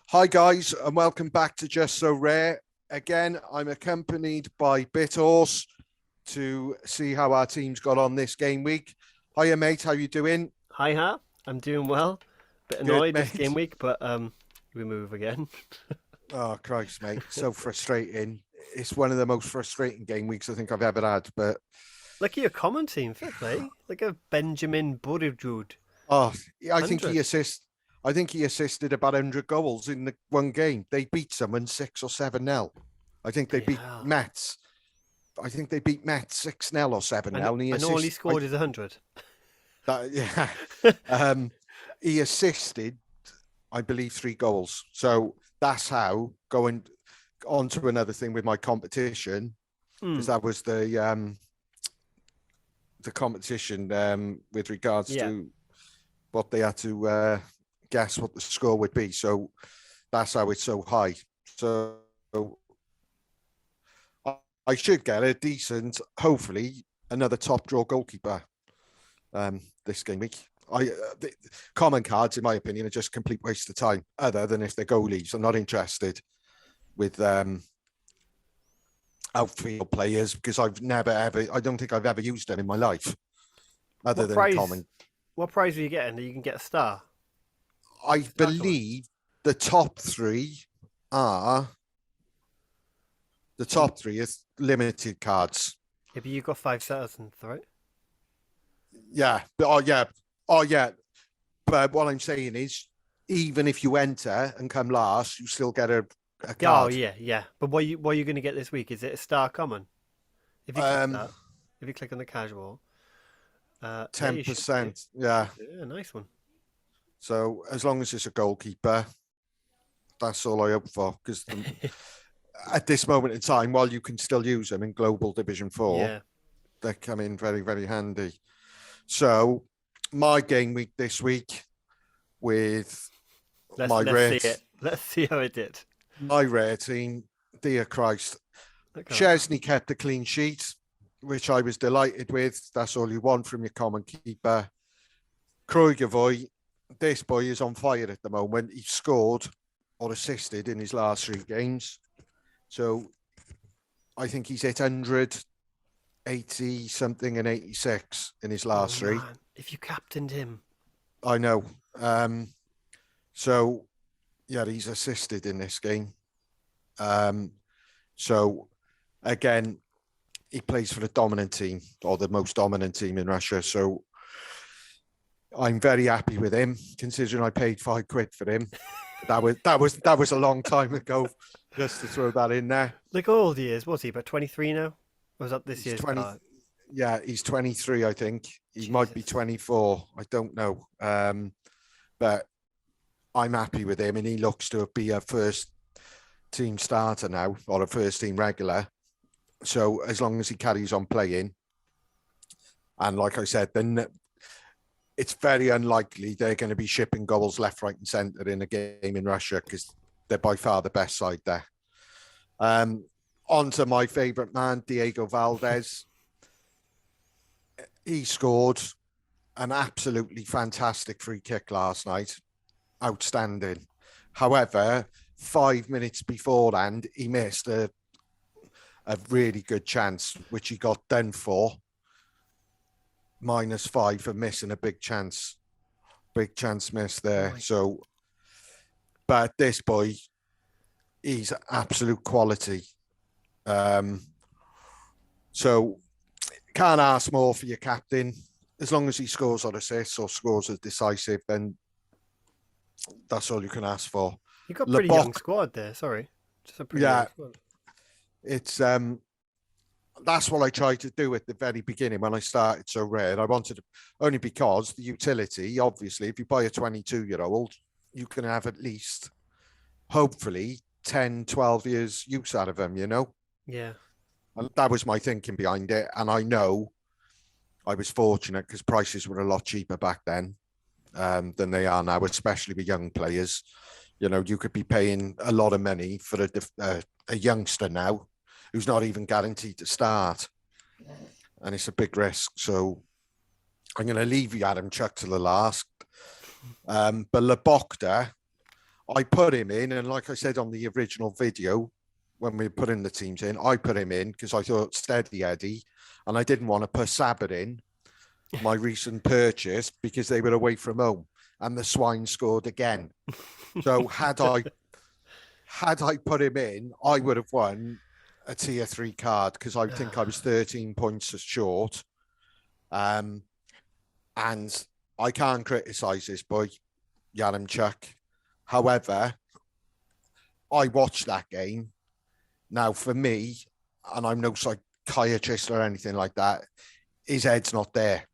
Hi guys, and welcome back to Just So Rare. Again, I'm accompanied by Bithorse to see how our team's got on this game week. Hiya mate, how you doing? Hi, ha. I'm doing well. Bit Good annoyed this game mate. week, but we move again. Oh Christ, mate, so frustrating. It's one of the most frustrating game weeks I think I've ever had. But Look at your common team, fair play. Look at Benjamin Budajud. oh, I think he 100. assists. I think he assisted about 100 goals in the one game. They beat someone 6 or 7-0. I think they Bloody beat hell. Mets. I think they beat Mets 6-0 or 7-0. And he And all he assists. scored is 100. Yeah. Um, he assisted, I believe, 3 goals. So that's how, going on to another thing with my competition, because Mm, that was the competition with regards yeah. to what they had to guess what the score would be. So that's how it's so high. So I should get a decent, hopefully, another top draw goalkeeper this game week. The common cards, in my opinion, are just a complete waste of time. Other than if they're goalies, I'm not interested with outfield players because I've never ever. I don't think I've ever used them in my life, other What than prize? common. What prize are you getting? That you can get a star. I Star common. believe the top three are the You, top three is limited cards. yeah, but you got 5,000, right? Yeah, but oh yeah. But what I'm saying is, even if you enter and come last, you still get a Yeah, oh card. yeah, yeah. But what are you going to get this week? Is it a star common? If you click Um, that, if you click on the casual, yeah, ten you should do. percent. Yeah. Should do. Yeah, nice one. So as long as it's a goalkeeper, that's all I hope for. Because at this moment in time, while you can still use them in Global Division Four, Yeah. they come in very, very handy. So my game week this week with Let's my let's see rare, it. Let's see how it did. my rare team. Dear Christ, Look at that. Chesney kept a clean sheet, which I was delighted with. That's all you want from your common keeper. Krugervoy, this boy is on fire at the moment. He scored or assisted in his last 3 games. So I think he's hit 180 something and 86 in his Oh last three. man, if you captained him, I know. So yeah, he's assisted in this game. So again, he plays for the dominant team or the most dominant team in Russia. So I'm very happy with him, considering I paid £5 for him. That was a long time ago. Just to throw that in there. look how old he is. What's he? About 23 now? Or was that this He's year's 20. card? Yeah, he's 23. I think he might be Jesus. 24. I don't know. But I'm happy with him, and he looks to be a first team starter now or a first team regular. So as long as he carries on playing, and like I said, then it's very unlikely they're going to be shipping goals left, right, and centre in a game in Russia because they're by far the best side there. On to my favourite man, Diego Valdez. He scored an absolutely fantastic free kick last night. Outstanding. However, 5 minutes beforehand, he missed a really good chance, which he got done for. -5 for missing a big chance. Big chance missed there. My, So, but this boy, he's absolute quality. Um, so can't ask more for your captain. As long as he scores or assists or scores as decisive, then that's all you can ask for. you got pretty young Lebock, squad there. Sorry, just a pretty young yeah, squad. it's that's what I tried to do at the very beginning when I started So Rare. I wanted to, only because the utility, obviously, if you buy a 22-year-old, you can have at least, hopefully, 10, 12 years use out of them, you know? Yeah. And that was my thinking behind it. And I know I was fortunate because prices were a lot cheaper back then than they are now, especially with young players. You know, you could be paying a lot of money for a youngster now who's not even guaranteed to start. And it's a big risk. So I'm going to leave you, Adam Chuck, to the last. But Lebokta, I put him in, and like I said on the original video, when we were putting the teams in, I put him in because I thought steady Eddie, and I didn't want to put Sabat in, my recent purchase, because they were away from home, and the Swine scored again. So had I put him in, I would have won a tier 3 card because I think I was 13 points short. And I can't criticize this boy, Yaremchuk. However, I watched that game. Now, for me, and I'm no psychiatrist or anything like that, his head's not there.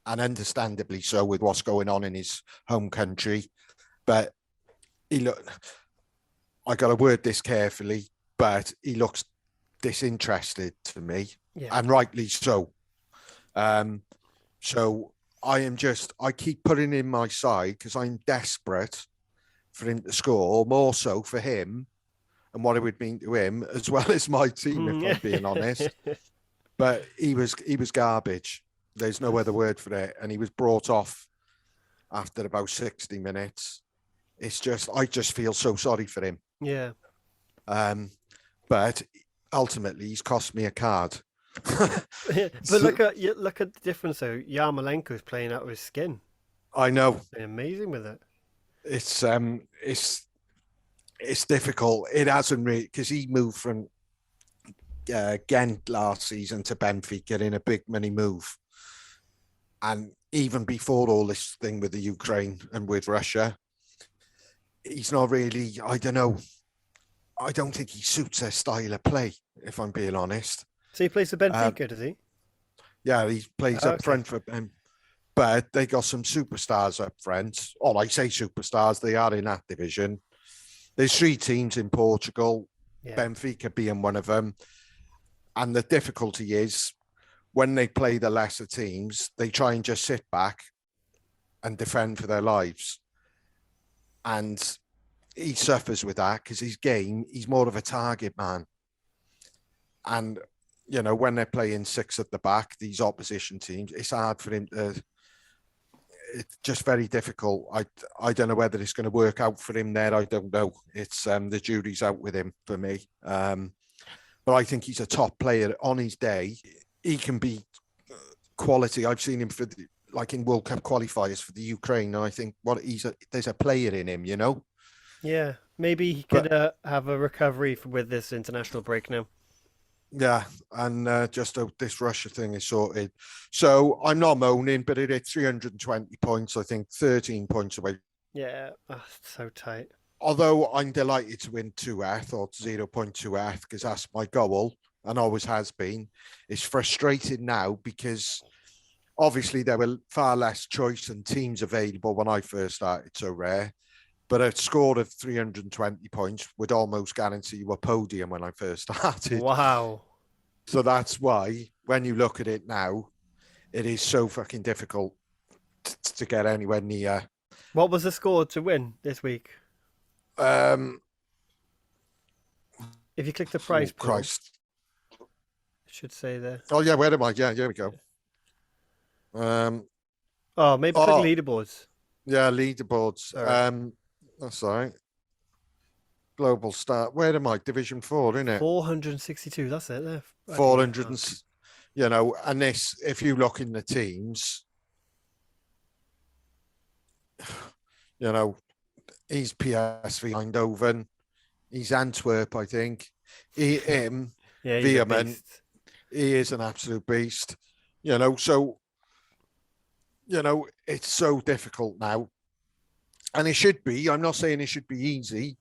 And understandably so with what's going on in his home country. But I got to word this carefully, but he looks disinterested to me, and rightly so. So I keep putting in my side because I'm desperate for him to score, more so for him and what it would mean to him, as well as my team, if I'm being honest. But he was garbage. There's no other word for it. And he was brought off after about 60 minutes. It's just, I just feel so sorry for him. Yeah. But ultimately, he's cost me a card. But look at the difference though. Yarmolenko's playing out of his skin. I know. He's amazing with it. It's difficult. It hasn't really, because he moved from Ghent last season to Benfica in a big money move. And even before all this thing with the Ukraine and with Russia, he's not really, I don't know. I don't think he suits their style of play, if I'm being honest. So he plays for Benfica, does he? Yeah, he plays up front for them. But they got some superstars up front. Oh, I say superstars, they are in that division. There's 3 teams in Portugal, Benfica being one of them. And the difficulty is when they play the lesser teams, they try and just sit back and defend for their lives. And he suffers with that because his game, he's more of a target man. And, when they're playing 6 at the back, these opposition teams, it's hard for him to, it's just very difficult. I don't know whether it's going to work out for him there. I don't know. It's the jury's out with him for me. But I think he's a top player on his day. He can be quality. I've seen him for in World Cup qualifiers for the Ukraine, and I think there's a player in him, Yeah, maybe he could have a recovery with this international break now. Yeah, and just hope this Russia thing is sorted. So I'm not moaning, but it hit 320 points, I think 13 points away. Yeah, so tight. Although I'm delighted to win 2F or 0.2F because that's my goal and always has been. It's frustrating now because obviously there were far less choice and teams available when I first started Sorare. But a score of 320 points would almost guarantee you a podium when I first started. Wow. So that's why, when you look at it now, it is so fucking difficult to get anywhere near. What was the score to win this week? If you click the prize pool, Christ. It should say there. Oh, yeah, where am I? Yeah, here we go. Maybe click leaderboards. Yeah, leaderboards. Right. That's all right. Global start. Where am I? Division 4, isn't it? 462. That's it. There. 400. And this, if you look in the teams, he's PSV Eindhoven. He's Antwerp, I think. Him, Veerman. He is an absolute beast. So, it's so difficult now. And it should be. I'm not saying it should be easy,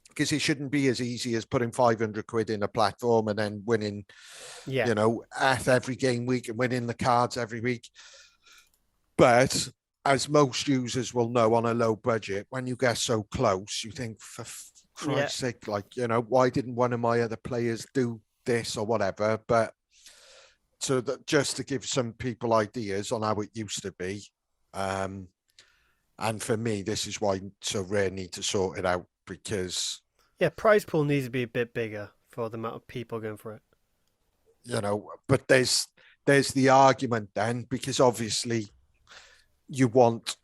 because it shouldn't be as easy as putting 500 quid in a platform and then winning, at every game week and winning the cards every week. But as most users will know, on a low budget, when you get so close, you think, for Christ's sake, why didn't one of my other players do this or whatever? But so that just to give some people ideas on how it used to be. And for me, this is why Sorare need to sort it out, because prize pool needs to be a bit bigger for the amount of people going for it. But there's the argument then, because obviously you want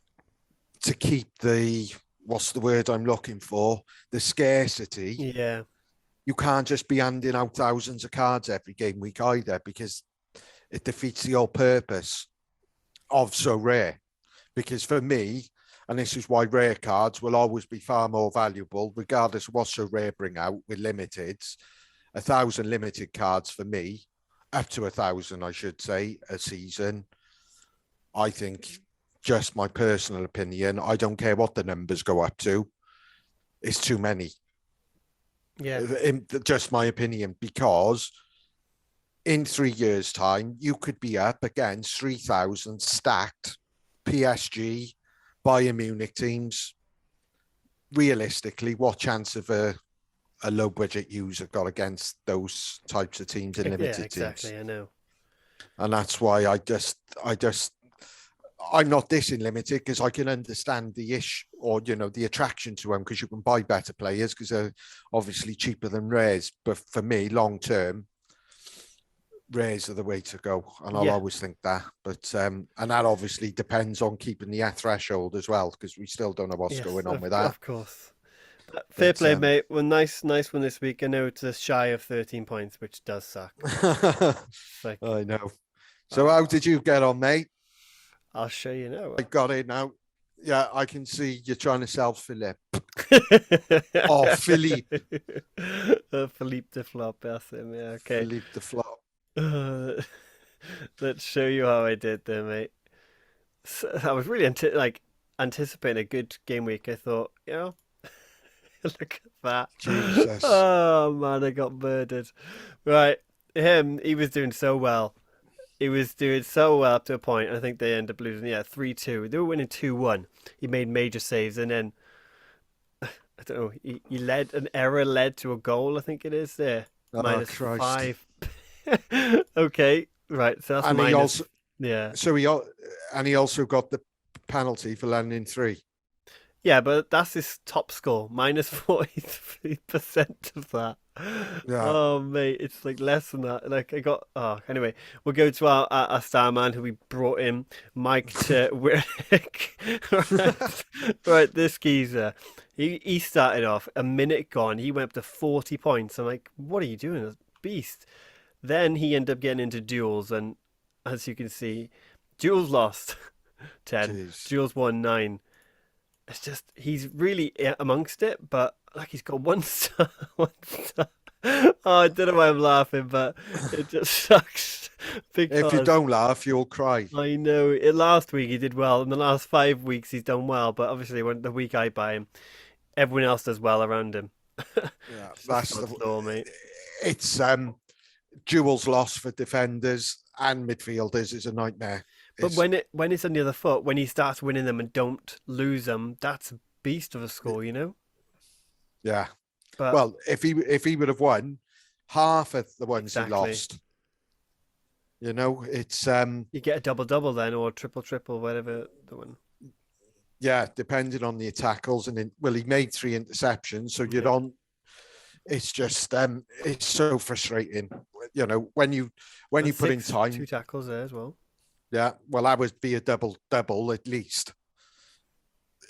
to keep the what's the word I'm looking for? The scarcity. Yeah, You can't just be handing out thousands of cards every game week either, because it defeats the whole purpose of so rare. Because for me, and this is why rare cards will always be far more valuable, regardless of what so rare bring out with limiteds. 1,000 limited cards for me, up to 1,000, I should say, a season. I think, just my personal opinion, I don't care what the numbers go up to. It's too many. yeah, Just my opinion, because in 3 years' time, you could be up against 3,000 stacked PSG, Bayern Munich teams. Realistically, what chance of a low budget user got against those types of teams and yeah, limited teams? exactly. I know. And that's why I'm not dissing limited, because I can understand the issue, or the attraction to them, because you can buy better players because they're obviously cheaper than rares. But for me, long term, rares are the way to go, and I'll Yeah, always think that. But and that obviously depends on keeping the threshold as well, because we still don't know what's yes, going on with that. of course. Fair But play, mate. Well, nice one this week. I know it's a shy of 13 points, which does suck. It's like, I know. So oh, how did you get on, mate? I'll show you now. I got it now. Yeah, I can see you're trying to sell Philip. Oh, Philippe. Philippe the flop, that's him. Yeah, okay. Philippe the flop. Uh, let's show you how I did there, mate. So, I was really anticipating a good game week. I thought, look at that. Jesus. Oh man, I got murdered. Right, he was doing so well. He was doing so well up to a point. I think they ended up losing, 3-2. They were winning 2-1. He made major saves, and then I don't know. He led an error led to a goal. I think it is there Oh, minus Christ. 5. Okay, right. So that's And he minus. also, Yeah, so he also got the penalty for landing three. yeah, but that's his top score. Minus 43% of that. Yeah. Oh mate, it's like less than that. Like I got. Oh, anyway, we'll go to our star man who we brought in, Mike to Wick. Right, right. This geezer, he started off a minute gone. He went up to 40 points. I'm like, what are you doing, this beast? Then he ended up getting into duels, and as you can see, duels lost 10, Jeez. duels won 9. It's just he's really amongst it, but like he's got one star, one star. Oh, I don't know why I'm laughing, but it just sucks If you because don't laugh, you'll cry. I know it. Last week he did well. In the last 5 weeks he's done well, but obviously when the week I buy him, everyone else does well around him. Yeah, It's just that's God's the. law, mate. It's duels lost for defenders and midfielders is a nightmare. But It's when it's on the other foot, when he starts winning them and don't lose them, that's a beast of a score, you know. Yeah. But Well, if he would have won half of the ones he exactly, lost, it's you get a double double then, or triple triple, whatever the one. yeah, depending on the tackles, and he made 3 interceptions, so you Yeah. don't. It's just it's so frustrating. When you put in Two time. tackles there as well. Yeah, well, that would be a double double at least.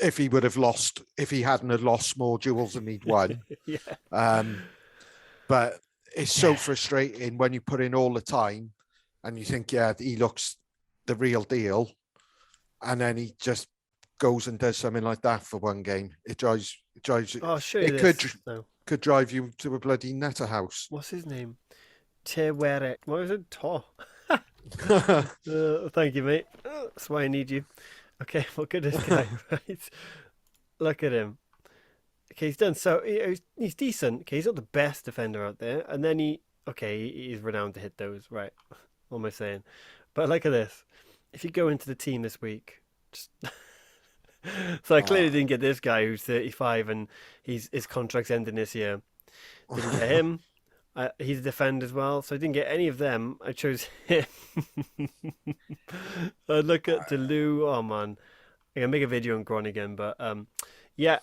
If he would have lost, if he hadn't have lost more duels than he'd won. Yeah. Um, but it's so Yeah. frustrating when you put in all the time and you think, yeah, he looks the real deal, and then he just goes and does something like that for one game. It drives Oh, I'll show you it could this now. could drive you to a bloody netter house. What's his name? Tewere. What was it? To. Yeah, Thank you, mate. That's why I need you. Okay, look at this guy, right? Look at him. Okay, he's done so. He's decent. Okay, he's not the best defender out there. And then he's renowned to hit those, right? What am I saying? But look at this. If you go into the team this week, just so I clearly didn't get this guy who's 35 and his contract's ending this year. Didn't get him. He's a defender as well, so I didn't get any of them. I chose him. I look at Delu. Oh man, I'm gonna make a video on Groningen, but yeah,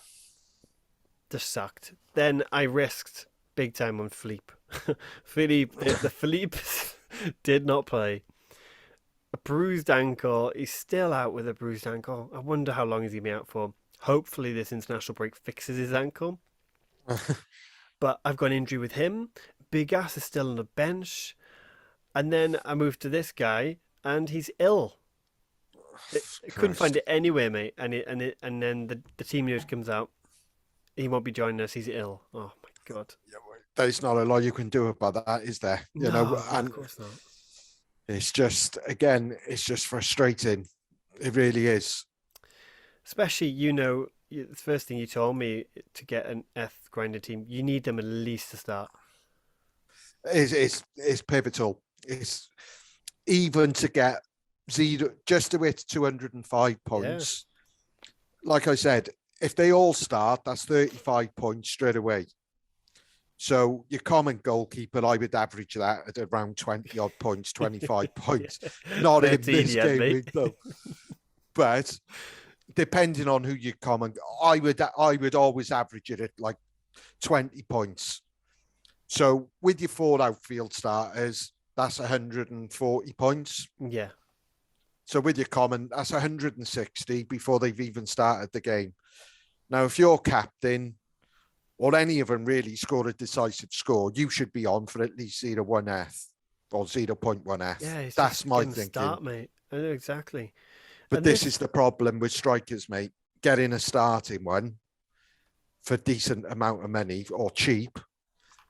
just sucked. Then I risked big time on Philippe. The Philippe did not play. A bruised ankle. He's still out with a bruised ankle. I wonder how long he's gonna be out for. Hopefully, this international break fixes his ankle. But I've got an injury with him. Big Ass is still on the bench. And then I moved to this guy, and he's ill. I couldn't find Christ. it anywhere, mate. And then the team news comes out. He won't be joining us. He's ill. Oh my god. Yeah, well, there's not a lot you can do about that, is there? No, of And course not. it's just, again, it's just frustrating. It really is. Especially, the first thing you told me to get an F grinder team, you need them at least to start. It's pivotal. It's even to get zero, just to hit 205 Yeah. points. Like I said, if they all start, that's 35 points straight away. So your common goalkeeper, I would average that at around 20 odd points, 25 points. Not in 13 this he had, game mate. week though. But depending on who you common, I would always average it at like 20 points. So with your four outfield starters, that's 140 points. Yeah. So with your common, that's 160 before they've even started the game. Now, if you're captain or any of them really score a decisive score, you should be on for at least 0.1F or 0.1F. Yeah, it's That's just my getting thinking. start, mate. I know exactly. But And this is this, the problem with strikers, mate. Getting a starting one for decent amount of money or cheap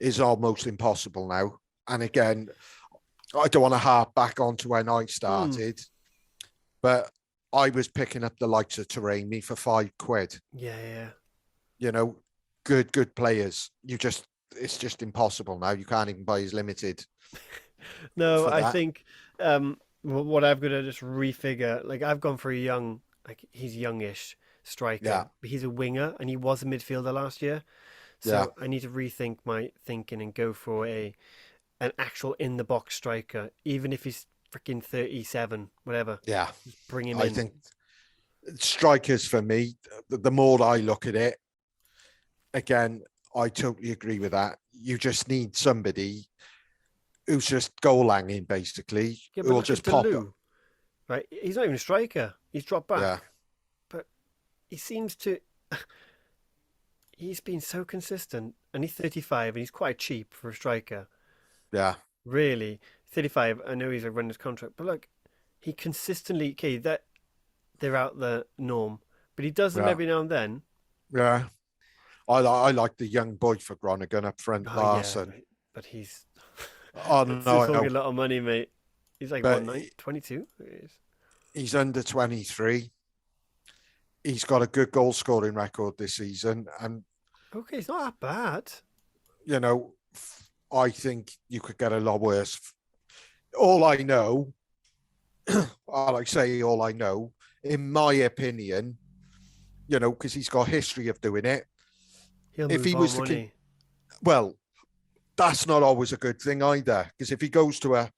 is almost impossible now. And again, I don't want to harp back onto when I mm, started, but I was picking up the likes of Taremi for £5. yeah, yeah. You know, good players. It's just impossible now. You can't even buy his limited No, for I that. think what I've got to just refigure, like I've gone for a young, like he's youngish striker, Yeah, but he's a winger and he was a midfielder last year. yeah, So I need to rethink my thinking and go for a an actual in the box striker, even if he's freaking 37, whatever. yeah. Just bring him I in. think strikers for me, the more I look at it, again, I totally agree with that. You just need somebody who's just goal langing, basically, Yeah, who but will look at just pop up. Delu, right? He's not even a striker. He's dropped Yeah, back, but he seems to. He's been so consistent, and he's 35, and he's quite cheap for a striker. yeah, Really, 35. I know he's a runner's contract, but look, he consistently. Okay, that they're out the norm, but he does them yeah, every now and then. yeah. I like the young boy for Groningen up front, Oh yeah, Larson. but he's Oh it's still no, I talking a know, lot of money, mate. He's like but 22. he's under 23. He's got a good goal scoring record this season, and Okay, it's not that bad. you know, I think you could get a lot worse. All I know, I like say all I know, in my opinion, because he's got history of doing it. He'll If move he on, was won't to, he? well, that's not always a good thing either. Because if he goes to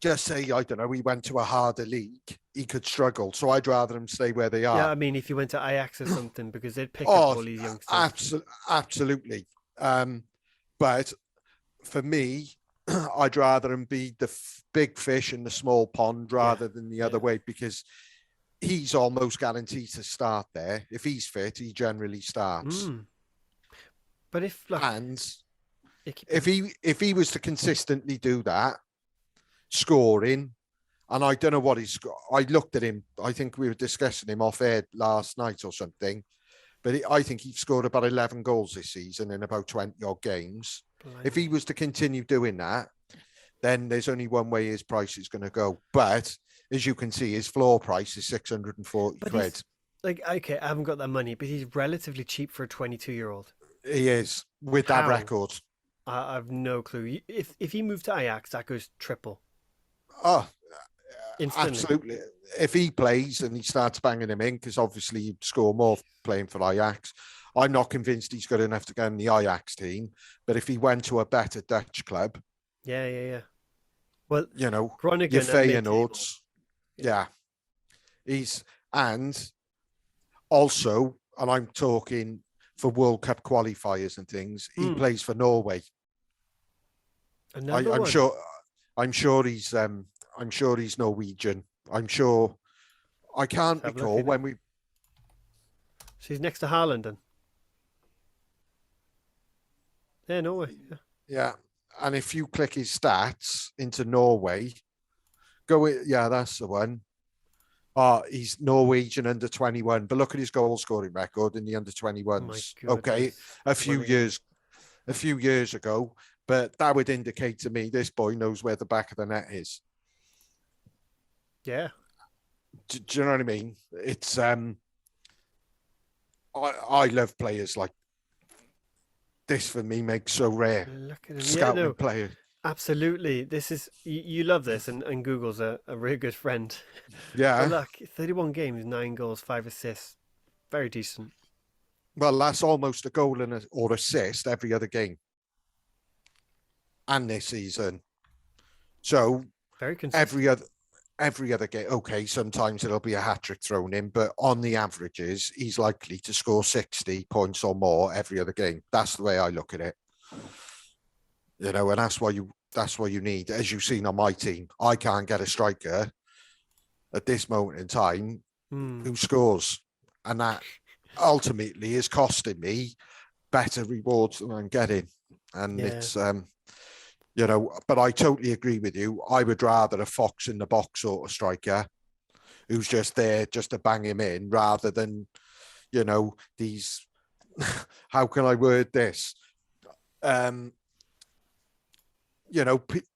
just say, I don't know, he went to a harder league, he could struggle. So I'd rather him stay where they Yeah, are. I mean, if you went to Ajax or something, because they'd pick up Oh, all these youngsters. absolutely. But for me, I'd rather him be the big fish in the small pond Yeah, rather than the other yeah. way because he's almost guaranteed to start there. If he's fit, he generally starts. Mm. But if look, And it keep if he was to consistently do that, scoring, and I don't know what he's got. I looked at him. I think we were discussing him off air last night or something. But I think he's scored about 11 goals this season in about 20 odd games. If he blimey. was to continue doing that, then there's only one way his price is going to go. But as you can see, his floor price is 640 But quid. he's like, okay, I haven't got that money, but he's relatively cheap for a 22-year-old. He is with that How? record. I've no clue. If he moved to Ajax, that goes triple Oh, instantly. absolutely. If he plays and he starts banging him in, because obviously he'd score more playing for Ajax. I'm not convinced he's good enough to get in the Ajax team. But if he went to a better Dutch club, Yeah, yeah, yeah. Well, you know, your Groningen and mid-table. Feyenoords, Yeah. yeah, he's and also, and I'm talking for World Cup qualifiers and things. He Mm, plays for Norway. another I'm one. sure. I'm sure he's. I'm sure he's Norwegian. I'm sure. I Let's can't have a look recall at him. She's next to Haaland then. Yeah, Norway. Yeah. Yeah. And if you click his stats into Norway, yeah, that's the one. Oh, he's Norwegian under 21, but look at his goal scoring record in the under Oh my 21s. Okay, goodness. a Come on few again. years, a few years ago, but that would indicate to me this boy knows where the back of the net is. Yeah. Do you know what I mean? It's I love players like this. For me, makes so rare. Look at him. Yeah, Scouting no, player. absolutely. This is you love this, and Google's a really good friend. But Yeah. look, 31 games, 9 goals, 5 assists. Very decent. Well, that's almost a goal and or assist every other game, and this season. So Very consistent. every other game. Okay, sometimes it'll be a hat trick thrown in, but on the averages, he's likely to score 60 points or more every other game. That's the way I look at it. And that's what you need. As you've seen on my team, I can't get a striker at this moment in time Hmm. who scores, and that ultimately is costing me better rewards than I'm getting. And Yeah. it's but I totally agree with you. I would rather a fox in the box sort of striker who's just there just to bang him in rather than, these, how can I word this? Um,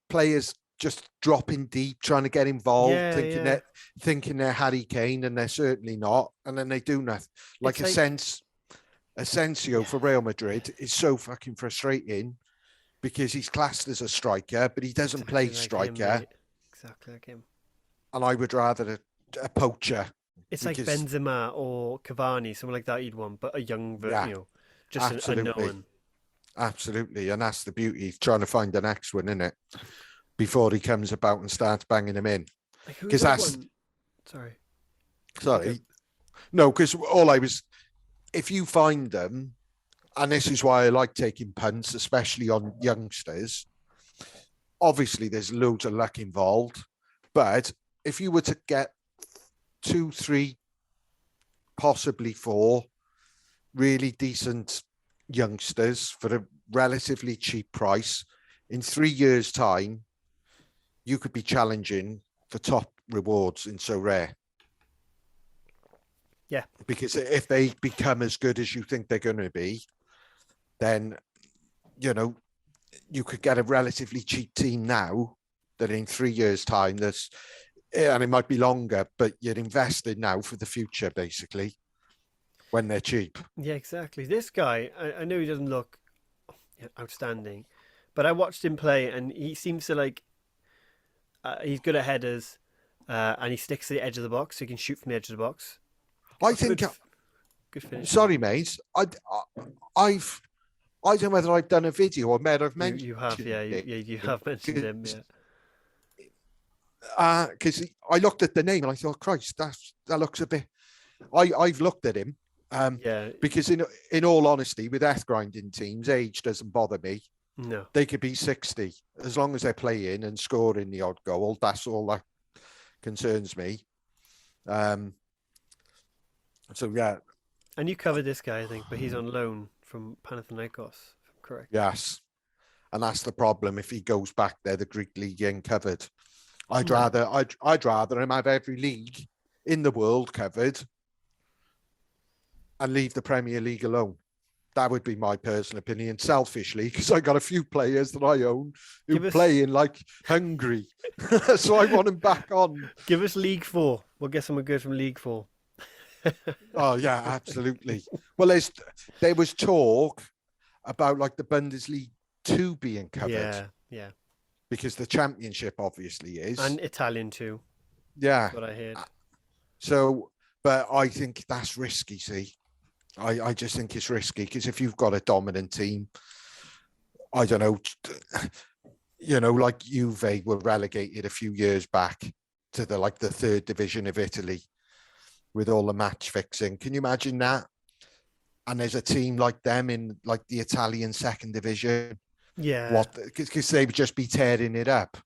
Players just dropping deep, trying to get involved, Yeah, thinking yeah. that thinking they're Harry Kane and they're certainly not. And then they do nothing. Like It's like Asensio yeah, for Real Madrid is so fucking frustrating because he's classed as a striker, but he doesn't play exactly like him, striker. mate. Exactly like him. And I would rather a poacher It's like because, Benzema or Cavani, someone like that you'd want, but a young, yeah, just an absolutely, unknown. absolutely. And that's the beauty of trying to find the next one, isn't it? Before he comes about and starts banging them in. Like who's Because that that's, one? Sorry, you go. sorry, no, because if you find them, and this is why I like taking punts, especially on youngsters, obviously there's loads of luck involved. But if you were to get 2, 3, possibly 4 really decent youngsters for a relatively cheap price, in 3 years' time, you could be challenging for top rewards in So Rare. Yeah, Because if they become as good as you think they're going to be, then, you could get a relatively cheap team now that in 3 years' time, and it might be longer, but you're invested now for the future, basically, when they're cheap. yeah, exactly. This guy, I know he doesn't look outstanding, but I watched him play, and he seems to like he's good at headers, and he sticks to the edge of the box, so he can shoot from the edge of the box. I Got think, good finishing. sorry, mate, I've I don't know whether I've done a video or whether I've You have, mentioned yeah, it you have mentioned him, yeah. because I looked at the name and I thought, Christ, that looks a bit. I've looked at him Yeah, because in all honesty, with earth grinding teams, age doesn't bother me. no. They could be 60 as long as they're playing and scoring the odd goal. That's all that concerns me. Um, so yeah, And you covered this guy, I think, but he's on loan from Panathinaikos, if I'm correct. yes, and that's the problem. If he goes back there, the Greek league ain't covered. No. I'd rather him have every league in the world covered and leave the Premier League alone. That would be my personal opinion, selfishly, because I got a few players that I own who Give us play in like Hungary, so I want him back on. give us League Four. We'll get someone good from League Four. Oh yeah, absolutely. Well, there was talk about like the Bundesliga 2 being covered Yeah, yeah. because the Championship obviously is. And Italian too. Yeah. That's what I heard. So, but I think that's risky. See, I just think it's risky because if you've got a dominant team, I don't know, like Juve were relegated a few years back to the third division of Italy with all the match fixing. Can you imagine that? And there's a team like them in like the Italian second division. Yeah. What? Because they would just be tearing it up.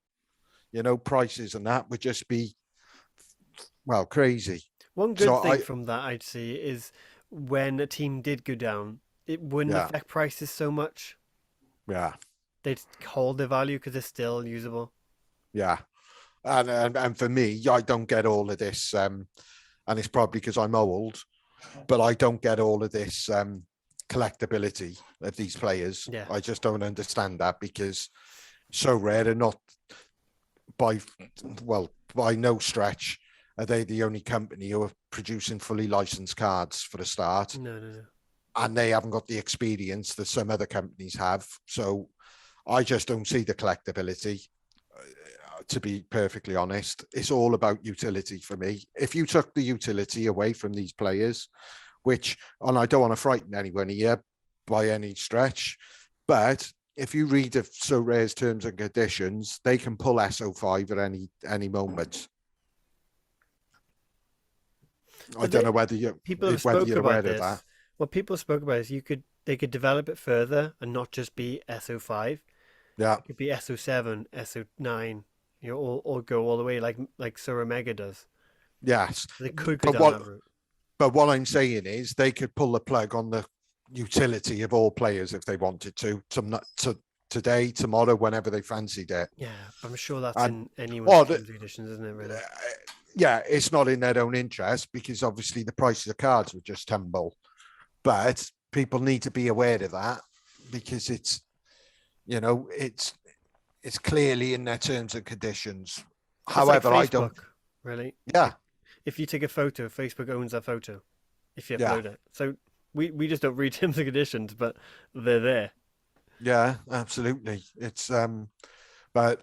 Prices and that would just be crazy. One So good thing from that I'd see is when a team did go down, it wouldn't Yeah, affect prices so much. yeah, They'd hold their value because they're still usable. yeah. And for me, I don't get all of this. And it's probably because I'm old, but I don't get all of this collectability of these players. Yeah. I just don't understand that because so rare and not by by no stretch are they the only company who are producing fully licensed cards for a start, No, no, no. and they haven't got the experience that some other companies have. So I just don't see the collectability. To be perfectly honest, it's all about utility for me. If you took the utility away from these players, which, and I don't want to frighten anyone here by any stretch, but if you read of Sorare's terms and conditions, they can pull SO5 at any moment. I But don't know whether spoke you're aware about of that. this. What people spoke about is they could develop it further and not just be SO5. Yeah. It could be SO7, SO9, or go all the way like Sora Mega does. Yes. They could go But down what that route. but what I'm saying is they could pull the plug on the utility of all players if they wanted to today, tomorrow, whenever they fancied it. Yeah, but I'm sure that's And in anyone's or terms and conditions, isn't it? Really? yeah, it's not in their own interest because obviously the prices of cards would just tumble. But people need to be aware of that because you know it's clearly in their terms and conditions. It's like However, I don't. Facebook, really. Yeah, Like if you take a photo, Facebook owns that photo if you yeah, upload it. So we just don't read terms and conditions, but they're there. yeah, absolutely. But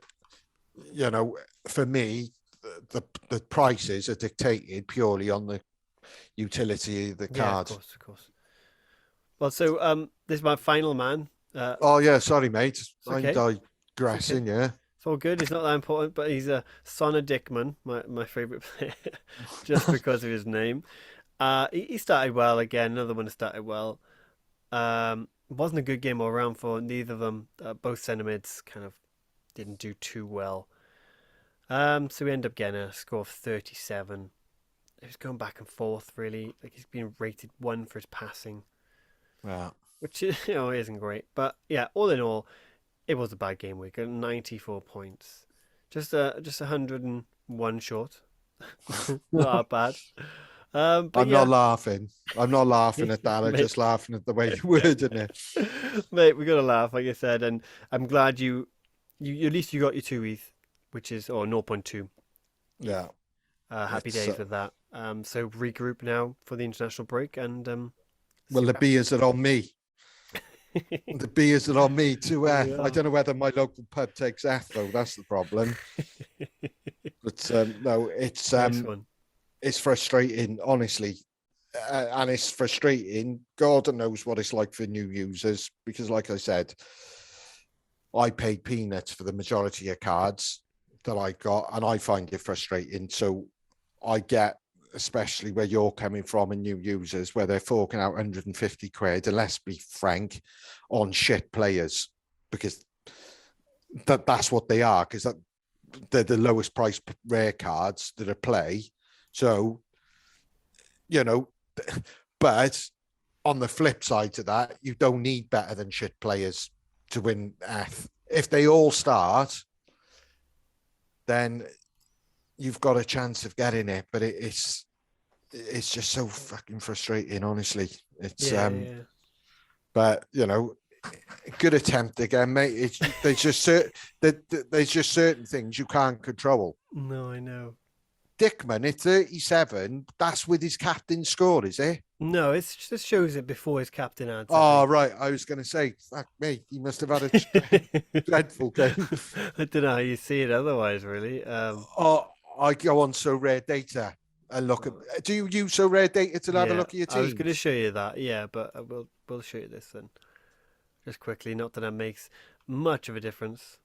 you know, for me, the prices are dictated purely on the utility of the Yeah, of card. course, of course. Well, so this is my final man. Oh yeah, sorry, mate. It's I'm okay. It's okay. digressing. Yeah. It's all good. He's not that important, but he's a Sonna Dickman, my favorite player, just because of his name. He started well again. Another one that started well. Wasn't a good game all around for neither of them. Both centre mids kind of didn't do too well. So we end up getting a score of 37. It was going back and forth really. Like he's been rated 1 for his passing, Yeah. which isn't great. But yeah, all in all, it was a bad game week. 94 points, just 101 short. Not that bad. But I'm not yeah, laughing. I'm not laughing at that. I'm mate, just laughing at the way you worded it. mate, we got to laugh, like I said, and I'm glad you at least you got your 2 ETH, which is or zero point 0.2 ETH. Yeah. Happy It's days with that. So regroup now for the international break and well, see the what beers are on me. happens. The beers are on me too. There we I are. don't know whether my local pub takes F though. That's the problem. But no, Nice one. it's frustrating, honestly, and it's frustrating. God knows what it's like for new users because, like I said, I paid peanuts for the majority of cards that I got, and I find it frustrating. So I get, especially where you're coming from and new users, where they're forking out 150 quid, and let's be frank, on shit players, because that's what they are, because they're the lowest price rare cards that are play. So, you know, but on the flip side to that, you don't need better than shit players to win F. If they all start, then you've got a chance of getting it. But it's just so fucking frustrating, honestly. It's Yeah, yeah. but you know, good attempt again, mate. There's just certain things you can't control. No, I know. Dickman at 37, that's with his captain score, is it? No, it just shows it before his captain ads, I Oh, think. right. I was going to say, fuck me, he must have had a dreadful game. I don't know how you see it otherwise, really. Oh, I go on So Rare Data and look at. Do you use So Rare Data to have a Yeah, look at your I was going to teams? show you that. Yeah, but we'll show you this then, just quickly. Not that that makes much of a difference.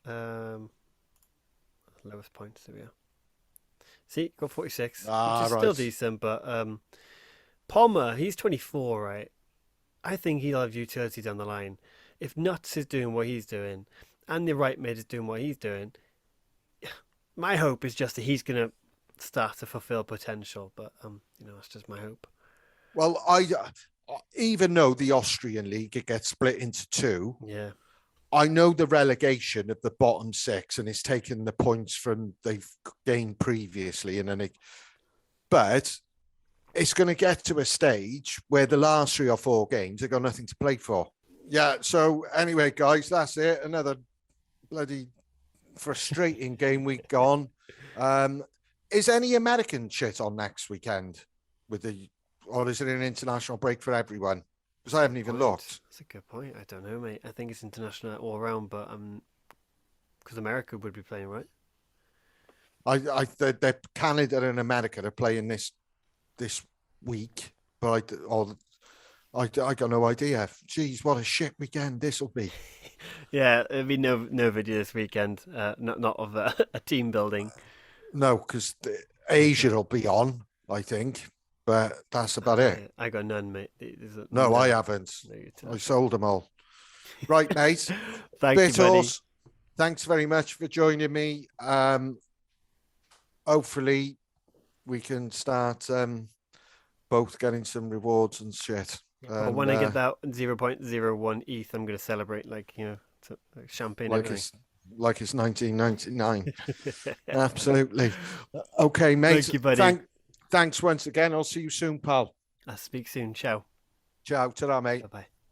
Um, lowest points. There we are. See, got 46, which Ah, is still right. decent, but Palmer, he's 24, right? I think he'll have utility down the line. If Nuts is doing what he's doing, and the right mid is doing what he's doing, my hope is just that he's gonna start to fulfill potential. But that's just my hope. Well, even though the Austrian league it gets split into two, Yeah. I know the relegation of the bottom six, and it's taken the points from they've gained previously, and then but it's going to get to a stage where the last 3 or 4 games they've got nothing to play for. Yeah. So anyway, guys, that's it. Another bloody frustrating game week gone. Is any American shit on next weekend or is it an international break for everyone? Because I haven't even looked. That's a good point. I don't know, mate. I think it's international all around, but because America would be playing, right? They're Canada and America are playing this week, but I got no idea. Jeez, what a shit weekend this will be. Yeah, there'll be no video this weekend. Not of a team building. No, because Asia will be on, I think, but that's about it. I got none, mate. No, I haven't. I sold them all. Right, mate. Thank you, buddy. Thanks very much for joining me. Hopefully, we can start both getting some rewards and shit. Well, when I get that 0.01 ETH, I'm going to celebrate like champagne. Like it's 1999. Absolutely. Okay, mate. Thank you, buddy. Thanks once again. I'll see you soon, pal. I'll speak soon. Ciao. Ciao. Ta-ra, mate. Bye-bye.